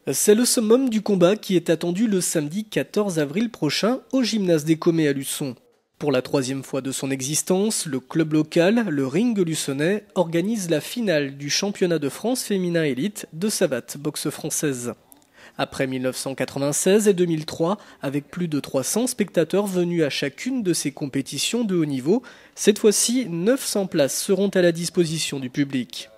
C'est le summum du combat qui est attendu le samedi 14 avril prochain au gymnase des Commets à Luçon. Pour la troisième fois de son existence, le club local, le Ring luçonnais, organise la finale du championnat de France féminin élite de savate boxe française. Après 1996 et 2003, avec plus de 300 spectateurs venus à chacune de ces compétitions de haut niveau, cette fois-ci 900 places seront à la disposition du public.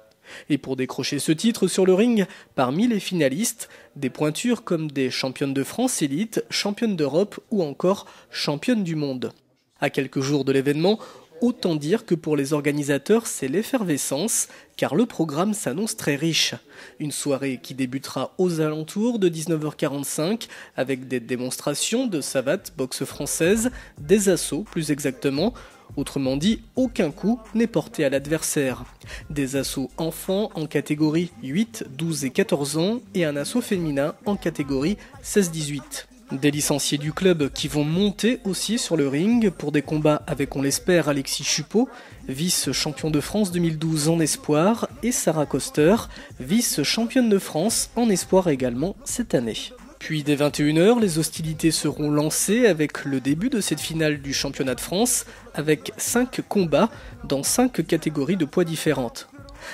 Et pour décrocher ce titre sur le ring, parmi les finalistes, des pointures comme des championnes de France élite, championnes d'Europe ou encore championnes du monde. À quelques jours de l'événement, autant dire que pour les organisateurs, c'est l'effervescence, car le programme s'annonce très riche. Une soirée qui débutera aux alentours de 19h45 avec des démonstrations de savate boxe française, des assauts plus exactement. Autrement dit, aucun coup n'est porté à l'adversaire. Des assauts enfants en catégorie 8, 12 et 14 ans et un assaut féminin en catégorie 16-18. Des licenciés du club qui vont monter aussi sur le ring pour des combats avec, on l'espère, Alexis Chupot, vice-champion de France 2012 en espoir, et Sarah Koster, vice-championne de France en espoir également cette année. Puis dès 21h, les hostilités seront lancées avec le début de cette finale du championnat de France, avec 5 combats dans 5 catégories de poids différentes.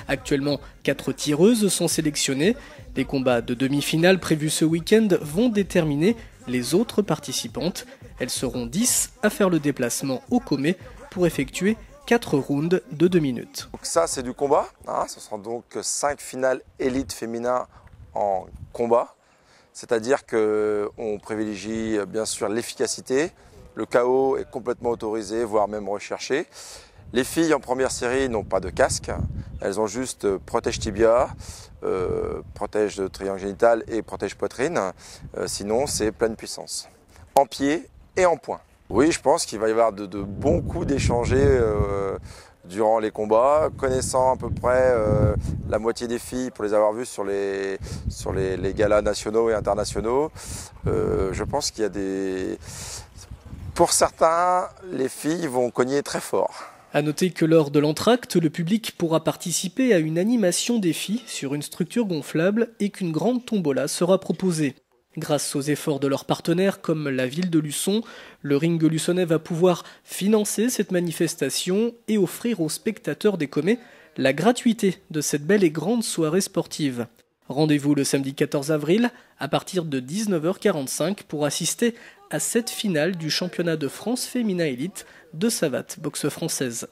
Actuellement, 4 tireuses sont sélectionnées. Les combats de demi-finale prévus ce week-end vont déterminer les autres participantes. Elles seront 10 à faire le déplacement au Commets pour effectuer 4 rounds de 2 minutes. Donc ça, c'est du combat. Ce sera donc 5 finales élites féminins en combat. C'est-à-dire qu'on privilégie bien sûr l'efficacité. Le KO est complètement autorisé, voire même recherché. Les filles en première série n'ont pas de casque. Elles ont juste protège tibia, protège de triangle génital et protège poitrine. Sinon, c'est pleine puissance. En pied et en poing. Oui, je pense qu'il va y avoir de bons coups d'échanger durant les combats. Connaissant à peu près la moitié des filles, pour les avoir vues sur les galas nationaux et internationaux, je pense qu'il y a des... Pour certains, les filles vont cogner très fort. À noter que lors de l'entracte, le public pourra participer à une animation défi sur une structure gonflable et qu'une grande tombola sera proposée. Grâce aux efforts de leurs partenaires comme la ville de Luçon, le Ring luçonnais va pouvoir financer cette manifestation et offrir aux spectateurs des Commets la gratuité de cette belle et grande soirée sportive. Rendez-vous le samedi 14 avril à partir de 19h45 pour assister à cette finale du championnat de France féminin élite de savate boxe française.